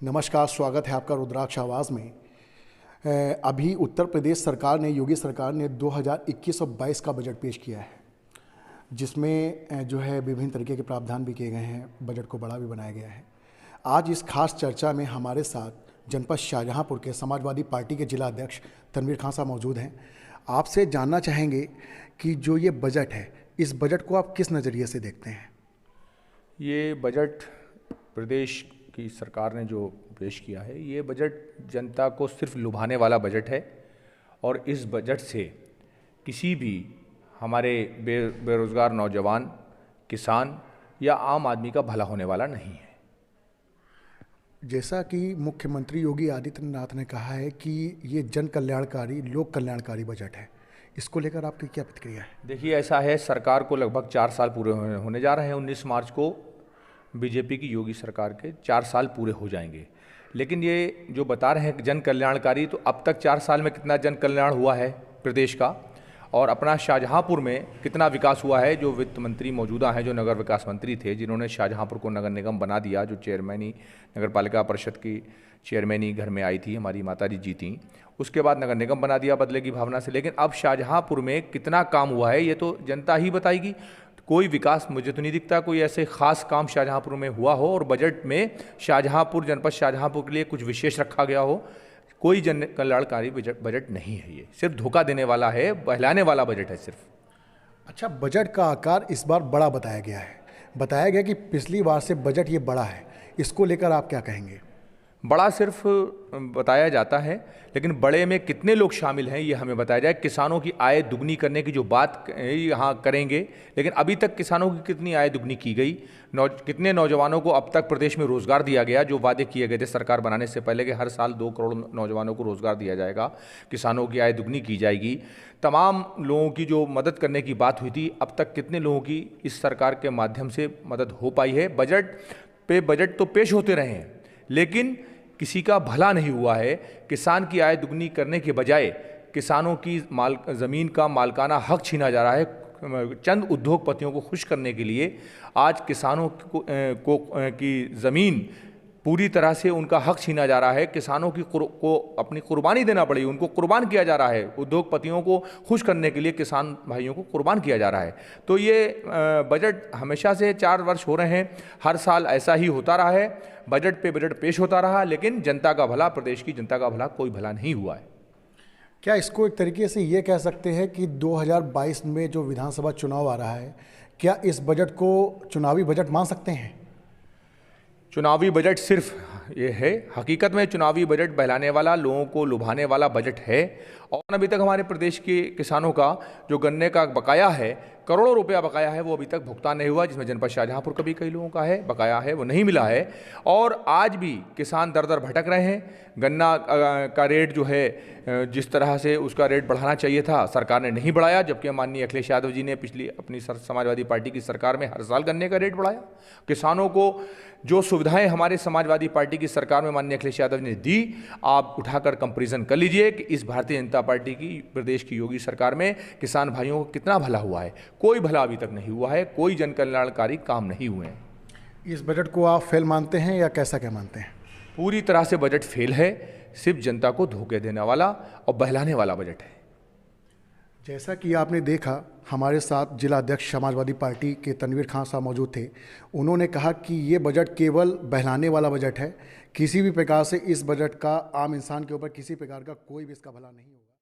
नमस्कार, स्वागत है आपका रुद्राक्ष आवाज़ में। अभी उत्तर प्रदेश सरकार ने, योगी सरकार ने 2021 और 22 का बजट पेश किया है, जिसमें जो है विभिन्न तरीके के प्रावधान भी किए गए हैं, बजट को बड़ा भी बनाया गया है। आज इस खास चर्चा में हमारे साथ जनपद शाहजहाँपुर के समाजवादी पार्टी के जिला अध्यक्ष तनवीर खान साहब मौजूद हैं। आपसे जानना चाहेंगे कि जो ये बजट है, इस बजट को आप किस नज़रिए से देखते हैं? ये बजट प्रदेश की सरकार ने जो पेश किया है, ये बजट जनता को सिर्फ लुभाने वाला बजट है और इस बजट से किसी भी हमारे बेरोज़गार नौजवान, किसान या आम आदमी का भला होने वाला नहीं है। जैसा कि मुख्यमंत्री योगी आदित्यनाथ ने कहा है कि ये जन कल्याणकारी, लोक कल्याणकारी बजट है, इसको लेकर आपकी क्या प्रतिक्रिया है? देखिए, ऐसा है, सरकार को लगभग 4 साल पूरे होने जा रहे हैं। 19 मार्च को बीजेपी की योगी सरकार के 4 साल पूरे हो जाएंगे। लेकिन ये जो बता रहे हैं जन कल्याणकारी, तो अब तक 4 साल में कितना जन कल्याण हुआ है प्रदेश का, और अपना शाहजहाँपुर में कितना विकास हुआ है। जो वित्त मंत्री मौजूदा हैं, जो नगर विकास मंत्री थे, जिन्होंने शाहजहाँपुर को नगर निगम बना दिया, जो चेयरमैनी नगर पालिका परिषद की चेयरमैनी घर में आई थी, हमारी माताजी जीती, उसके बाद नगर निगम बना दिया बदले की भावना से। लेकिन अब शाहजहाँपुर में कितना काम हुआ है, ये तो जनता ही बताएगी। कोई विकास मुझे तो नहीं दिखता कोई ऐसे खास काम शाहजहाँपुर में हुआ हो और बजट में शाहजहाँपुर, जनपद शाहजहाँपुर के लिए कुछ विशेष रखा गया हो। कोई जन कल्याणकारी बजट नहीं है, ये सिर्फ धोखा देने वाला है, बहलाने वाला बजट है सिर्फ। अच्छा, बजट का आकार इस बार बड़ा बताया गया है। बताया गया कि पिछली बार से बजट ये बड़ा है, इसको लेकर आप क्या कहेंगे? बड़ा सिर्फ बताया जाता है, लेकिन बड़े में कितने लोग शामिल हैं ये हमें बताया जाए। किसानों की आय दुगनी करने की जो बात यहाँ करेंगे, लेकिन अभी तक किसानों की कितनी आय दुगनी की गई? कितने नौजवानों को अब तक प्रदेश में रोज़गार दिया गया, जो वादे किए गए थे सरकार बनाने से पहले कि हर साल 2 करोड़ नौजवानों को रोज़गार दिया जाएगा, किसानों की आय दुगनी की जाएगी। तमाम लोगों की जो मदद करने की बात हुई थी, अब तक कितने लोगों की इस सरकार के माध्यम से मदद हो पाई है? बजट तो पेश होते रहे हैं, लेकिन किसी का भला नहीं हुआ है। किसान की आय दुगनी करने के बजाय किसानों की ज़मीन का मालिकाना हक छीना जा रहा है। चंद उद्योगपतियों को खुश करने के लिए आज किसानों की ज़मीन पूरी तरह से उनका हक छीना जा रहा है। किसानों को अपनी कुर्बानी देना पड़ी, उनको कुर्बान किया जा रहा है। उद्योगपतियों को खुश करने के लिए किसान भाइयों को कुर्बान किया जा रहा है। तो ये बजट हमेशा से 4 वर्ष हो रहे हैं, हर साल ऐसा ही होता रहा है। बजट पे बजट पेश होता रहा, लेकिन जनता का भला, प्रदेश की जनता का भला कोई भला नहीं हुआ है। क्या इसको एक तरीके से ये कह सकते हैं कि 2022 में जो विधानसभा चुनाव आ रहा है, क्या इस बजट को चुनावी बजट मान सकते हैं? चुनावी बजट सिर्फ ये है, हकीकत में चुनावी बजट बहलाने वाला, लोगों को लुभाने वाला बजट है। और अभी तक हमारे प्रदेश के किसानों का जो गन्ने का बकाया है, करोड़ों रुपया बकाया है, वो अभी तक भुगतान नहीं हुआ, जिसमें जनपद शाहजहाँपुर का भी कई लोगों का है बकाया है, वो नहीं मिला है। और आज भी किसान दर दर भटक रहे हैं। गन्ना का रेट जो है, जिस तरह से उसका रेट बढ़ाना चाहिए था, सरकार ने नहीं बढ़ाया, जबकि माननीय अखिलेश यादव जी ने पिछली अपनी समाजवादी पार्टी की सरकार में हर साल गन्ने का रेट बढ़ाया। किसानों को जो सुविधाएं हमारे समाजवादी पार्टी की सरकार में माननीय अखिलेश यादव ने दी, आप उठाकर कंपैरिजन कर लीजिए कि इस भारतीय जनता पार्टी की प्रदेश की योगी सरकार में किसान भाइयों को कितना भला हुआ है। कोई भला अभी तक नहीं हुआ है, कोई जन कल्याणकारी काम नहीं हुए हैं। इस बजट को आप फेल मानते हैं या कैसा क्या मानते हैं? पूरी तरह से बजट फेल है, सिर्फ जनता को धोखे देने वाला और बहलाने वाला बजट है। जैसा कि आपने देखा, हमारे साथ जिला अध्यक्ष समाजवादी पार्टी के तनवीर खान साहब मौजूद थे। उन्होंने कहा कि ये बजट केवल बहलाने वाला बजट है। किसी भी प्रकार से इस बजट का आम इंसान के ऊपर किसी प्रकार का कोई भी इसका भला नहीं होगा।